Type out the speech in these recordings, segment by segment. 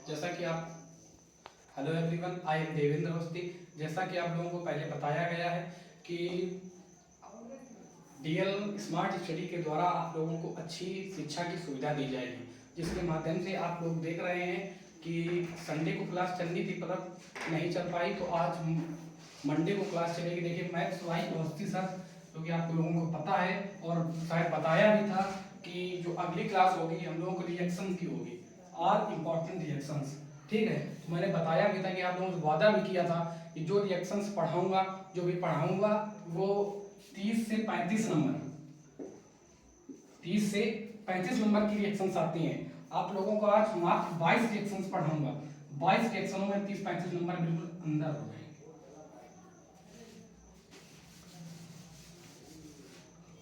जैसा कि आप hello everyone, I am Devendra Awasthi. जैसा कि आप लोगों को पहले बताया गया है कि डीएल स्मार्ट स्टडी के द्वारा आप लोगों को अच्छी शिक्षा की सुविधा दी जाएगी, जिसके माध्यम से आप लोग देख रहे हैं कि संडे को क्लास चलनी थी पर नहीं चल पाई, तो आज मंडे को क्लास चलेगी। देखिए मैथ्स वाई अवस्थी सर, जो कि आप लोगों को पता है और शायद बताया भी था कि जो अगली क्लास होगी हम लोगों को रिएक्शन की होगी, आर इम्पॉर्टेंट रिएक्शंस। ठीक है, तो मैंने बताया भी था कि आप लोगों से वादा भी किया था कि जो रिएक्शंस पढ़ाऊंगा, जो भी पढ़ाऊंगा वो 30 से 35 नंबर 30 से 35 नंबर की रिएक्शंस आती हैं। आप लोगों को आज मात्र 22 रिएक्शंस पढ़ाऊंगा। 22 रिएक्शनों में 30-35 नंबर बिल्कुल अंदर हो जाएंगे।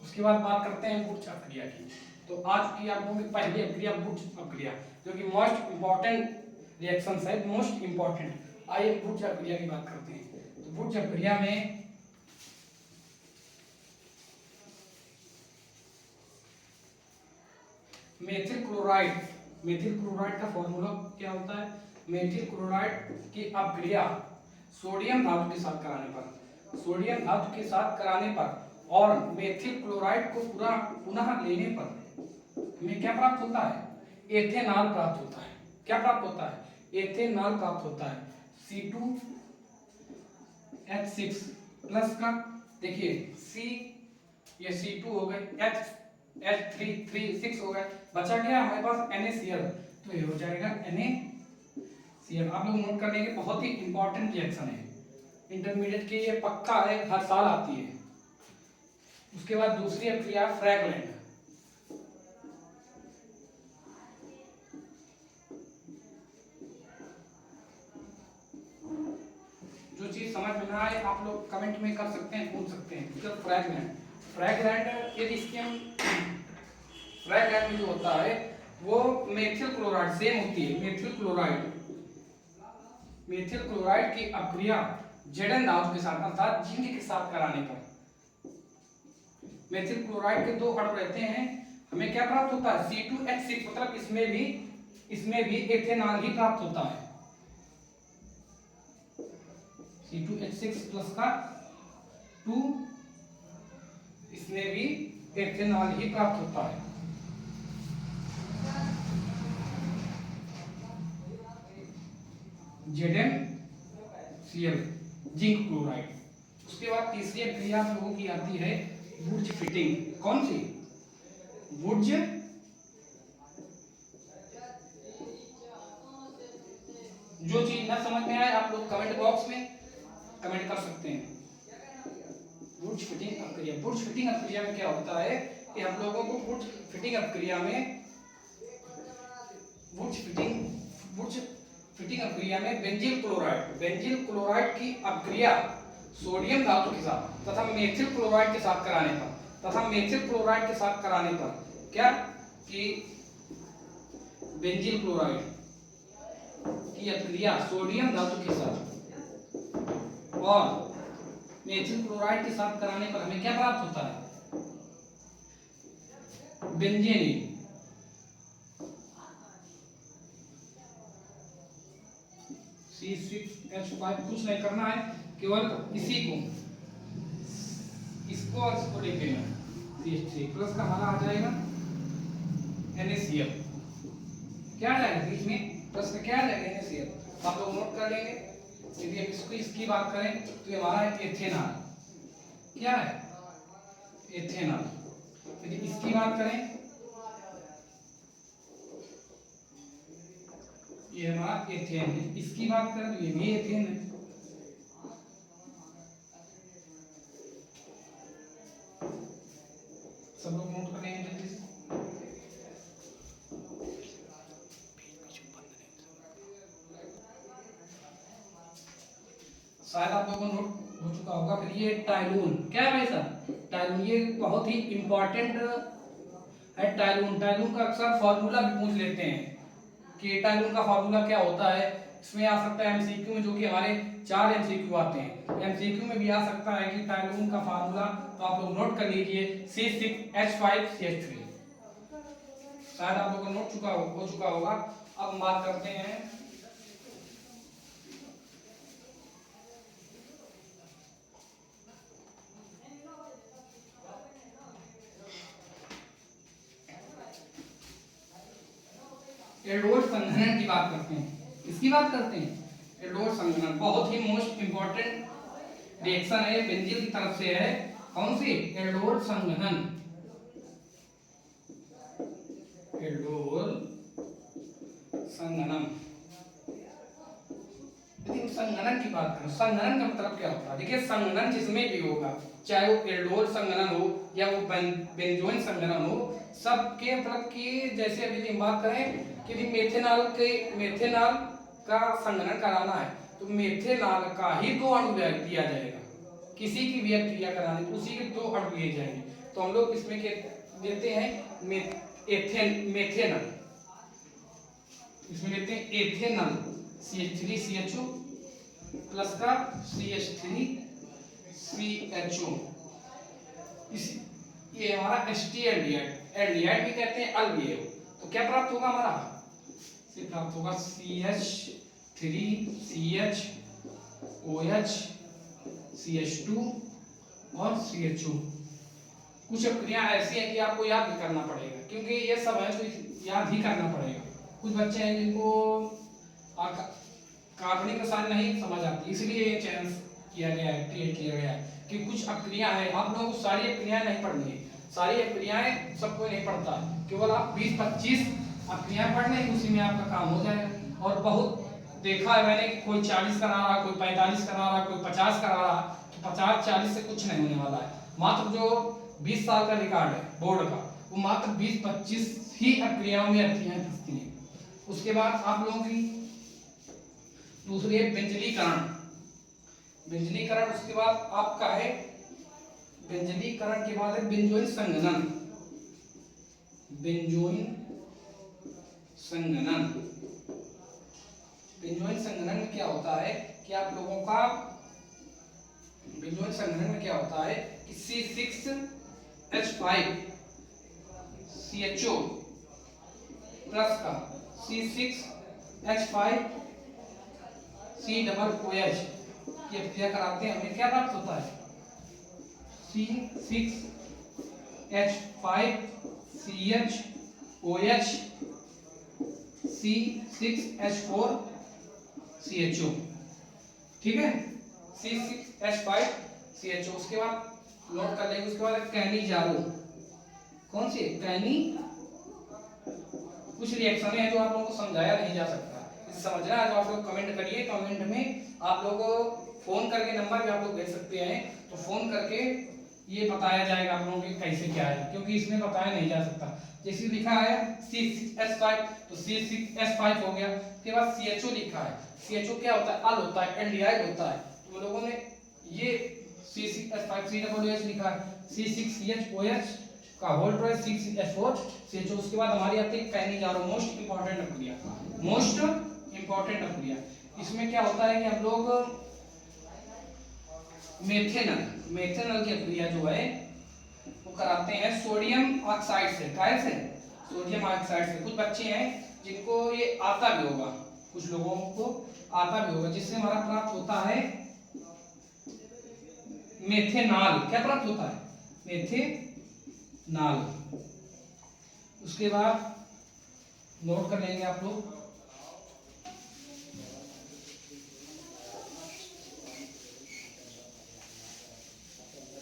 उसके बाद बात करते हैं बुर्ज अपक्रिया की। तो आज की आप लोगों की पहली अपक्रिया बुर्ज अपक्रिया, जो कि मोस्ट इंपॉर्टेंट रिएक्शन है, मोस्ट इंपॉर्टेंट। आइए बुर्ज अपक्रिया की बात करते हैं। तो बुर्ज अपक्रिया में मेथिल क्लोराइड का फॉर्मूला क्या होता है? मेथिल क्लोराइड की अपक्रिया सोडियम धातु के साथ कराने पर और मेथिल क्लोराइड को पुनः लेने पर हमें क्या प्राप्त होता है? एथेनॉल प्राप्त होता है। क्या प्राप्त होता है? एथेनॉल प्राप्त होता है। C2H6 प्लस का, देखिए C, ये C2 हो गए, H3 6 हो गए, बचा क्या हमारे पास? NaCl, तो ये हो जाएगा NaCl। आप लोग नोट कर लेंगे, बहुत ही इंपॉर्टेंट रिएक्शन है, इंटरमीडिएट के ये पक्का है, हर साल आती है। उसके बाद दूसरी अपक्रिया फ्रैगलैंड। जो चीज समझ में ना आए आप लोग कमेंट में कर सकते हैं, पूछ सकते हैं। मतलब फ्रैगलैंड यदि इसके हम फ्रैगलैंड में जो होता है वो मेथिल क्लोराइड सेम होती है। मेथिल क्लोराइड की अपक्रिया Zn धातु के साथ अर्थात जिंक के साथ कराने पर मेथिल क्लोराइड के दो अणु रहते हैं, हमें क्या प्राप्त होता है? C2H6, मतलब इसमें भी एथेनॉल ही प्राप्त होता है। C2H6 प्लस का 2, इसमें भी एथेनॉल ही प्राप्त होता है। ZnCl zinc chloride. उसके बाद तीसरी अपक्रिया आप लोगों की आती है बुर्ज फिटिंग। कौन सी? बुर्ज जो चीज ना समझ में आए आप लोग कमेंट बॉक्स में कमेंट कर सकते हैं। बुर्ज फिटिंग अपक्रिया में क्या होता है कि हम लोगों को बुर्ज फिटिंग अपक्रिया में बेंजील क्लोराइड की अपक्रिया सोडियम धातु के साथ तथा मेथिल क्लोराइड के साथ कराने पर क्या कि बेंजील क्लोराइड की अपक्रिया सोडियम धातु के साथ और मेथिल क्लोराइड के साथ कराने पर हमें क्या प्राप्त होता है? बेंजीन। C6H5 कुछ नहीं करना है, केवल इसको और इसको लेके CH3 प्लस का हमारा आ जाएगा NaCl। क्या आ जाएगा बीच में? प्लस का क्या आ जाएगा? NaCl। आप लोग नोट कर लेंगे। यदि हम इसकी बात करें तो ये हमारा एथेनॉल। क्या है? एथेनॉल। यदि इसकी बात करें, ये हमारा एथेन है। इसकी बात करें तो ये भी एथेन है। सब लोग नोट कर लेंगे जल्दी से। शायद आप लोगों को नोट हो चुका होगा। फिर ये टाइलून, क्या है भाई साहब? टाइलून, ये बहुत ही इंपॉर्टेंट है। टाइलून का अक्सर फॉर्मूला भी पूछ लेते हैं कि टाइलून का फॉर्मूला क्या होता है। इसमें आ सकता है एमसीक्यू में, जो कि हमारे 4 एमसीक्यू आते हैं। एमसीक्यू में भी आ सकता है कि टाइलून का फॉर्मूला, तो आप लोग नोट कर लीजिए C6H5CH3। शायद आप लोगों को नोट हो चुका होगा। अब हम बात करते हैं एल्डोज संघनन की बात करते हैं। किसकी बात करते हैं? एल्डोज संघनन। बहुत ही मोस्ट इंपॉर्टेंट रिएक्शन है, बेंजीन की तरफ से है। कौन सी? एल्डोज संघनन। एल्डोज संघनन। यदि संघनन की बात करें, संघनन का मतलब क्या होता है? देखिए, संघनन जिसमें भी होगा, चाहे वो एल्डोज संघनन हो या वो बेंजोइन संघनन हो, सबके मतलब कि जैसे अभी हम बात करें कि मेथेनॉल का संघनन कराना है तो मेथेनॉल का ही 2 अणु दिया जाएगा। किसी की भी क्रिया कराने तो उसी के 2 अणु लिए जाएंगे। तो हम लोग इसमें देते हैं मेथेनॉल, इसमें लेते हैं एथेनॉल CH3CHO प्लस का CH3CHO। ये हमारा एल्डिहाइड भी कहते हैं अल्विएव। तो क्या प्राप्त होगा हमारा? से प्राप्त होगा CH3CHOH CH2 और CHO। कुछ क्रियाएं ऐसी हैं कि आपको याद भी करना पड़ेगा, क्योंकि ये सब है तो याद ही करना पड़ेगा। कुछ बच्चे हैं जिनको कार्बनिक रसायन नहीं समझ आती, इसलिए ये चेंज किया गया है, क्रिएट किया गया है कि कुछ अक्रियाएं हैं। आप लोगों को सारी अक्रियाएं नहीं पढ़नी है, सारी अक्रियाएं सबको नहीं पढ़ता है, केवल आप 20-25 अक्रियाएं पढ़ लें, उसी में आपका काम हो जाएगा। और बहुत देखा है मैंने, कोई 40 करा रहा, कोई 45 करा रहा, कोई 50 करा रहा, तो 50-40 से कुछ नहीं होने वाला है। मात्र जो 20 साल का रिकॉर्ड है बोर्ड का, वो मात्र 20-25 ही अक्रियाओं में अक्रियाएं फंसती हैं। उसके बाद आप लोगों की दूसरी है बेंजलीकरण। बेंजलीकरण, उसके बाद आपका है बेंजलीकरण के बाद है बेंजोइन संघनन। बेंजोइन संघनन। बेंजोइन संघनन में क्या होता है कि आप लोगों का बेंजोइन संघनन में क्या होता है कि C6H5CHO प्लस का C6H5COOH की अभिक्रिया कराते हैं, हमें क्या प्राप्त होता है? C6H5CHOH C6H4CHO। ठीक है, C6H5CHO। उसके बाद नोट कर लेंगे। उसके बाद कैनिजारो। कौन सी? कैनी। कुछ रिएक्शन है जो आप लोगों को समझाया नहीं जा सकता, समझना है तो आप लोग कमेंट करिए। कमेंट में आप लोग फोन करके, नंबर भी आप लोग भेज सकते हैं, तो फोन करके ये बताया जाएगा आप लोगों को कैसे क्या है, क्योंकि इसमें बताया नहीं जा सकता। जैसे लिखा है C6H5 तो C6H5 हो गया। उसके बाद CHO लिखा है, CHO क्या होता है? अल होता है, एल्डिहाइड होता है। तो लोगों ने ये C6H5COOH लिखा है, C6CHOH का होल ट्वाइस 6H4CHO। उसके बाद हमारी आती है कैनिजारो, मोस्ट इंपॉर्टेंट अक्रिया। मोस्ट इंपॉर्टेंट अक्रिया इसमें क्या होता है कि हम लोग मेथेनॉल की अक्रिया जो है वो कराते हैं सोडियम ऑक्साइड से। काय से? सोडियम ऑक्साइड से। कुछ बच्चे हैं जिनको ये आता भी होगा, कुछ लोगों को आता भी होगा, जिससे हमारा प्राप्त होता है मेथेनॉल। क्या प्राप्त होता है? मेथेनॉल। उसके बाद नोट कर लेंगे आप लोग,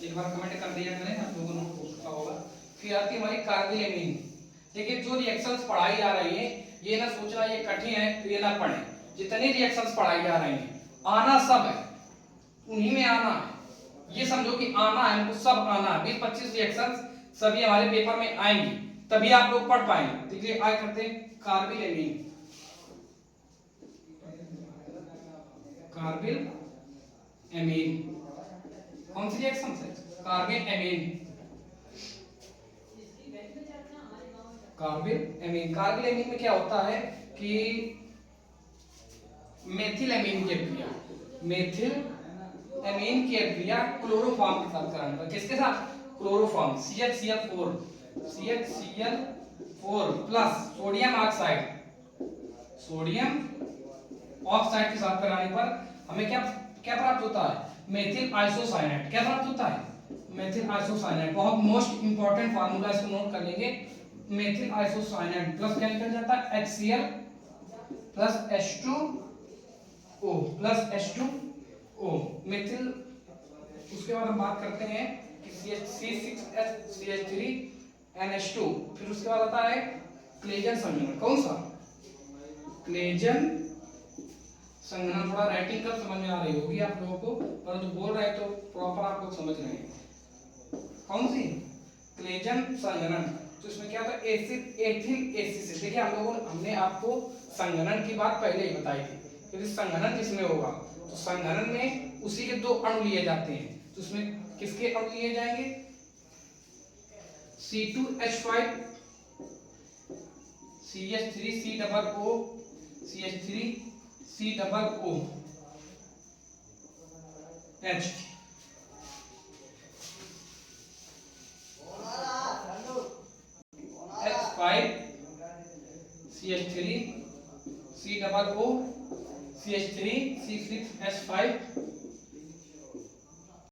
एक बार कमेंट कर दिया करें, आप लोगों ने पूछा होगा। फिर आती है हमारी कार्बोनिल। देखिए, जो रिएक्शंस पढ़ाई जा रही है, ये ना सोचना ये कठिन है तो ये ना पढ़े। जितनी रिएक्शंस पढ़ाई जा रही हैं, आना सब है, उन्हीं में आना है। ये समझो कि आना है, हमको सब आना है। 20-25 रिएक्शंस सभी हमारे पेपर में आएंगी, तभी आप लोग पढ़ पाएंगे। देखिए, आगे करते हैं कार्बिल एमीन। कौन सी रिएक्शन है? Carbyl amine. कार्बिल एमीन में क्या होता है कि मेथिल एमीन की अभिक्रिया, मेथिल एमीन की अभिक्रिया क्लोरोफॉर्म के साथ कराने पर। किसके साथ? Chloroform CHCl4 plus sodium oxide के साथ कराने पर हमें क्या क्या प्राप्त होता है? Methyl isocyanate. क्या प्राप्त होता है? Methyl isocyanate. बहुत मोस्ट इंपॉर्टेंट फार्मूला, इसको नोट कर लेंगे। मेथिल आइसोसाइनाइड प्लस क्या निकल जाता है HCl plus H2O plus H2O methyl. उसके बाद हम बात करते हैं कि CH3CH3NH2, फिर उसके बाद आता है क्लेजन संघनन। कौन सा? क्लेजन संघनन। थोड़ा राइटिंग कब समझ में आ रही होगी आप लोगों को, परंतु बोल रहे तो प्रॉपर आप लोग समझ रहे हैं। कौन सी? क्लेजन संघनन। तो इसमें क्या होता है एसिड एथिल एसिड। देखिए हमने आपको संघनन की बात पहले ही बताई थी। यदि संघनन जिसमें होगा तो संघनन में उसी के दो अणु लिए जाते हैं। तो उसमें किसके अणु लिए जाएंगे? C2H5 CH3COO CH3COO H। H5 CH3 COO CH3 C6H5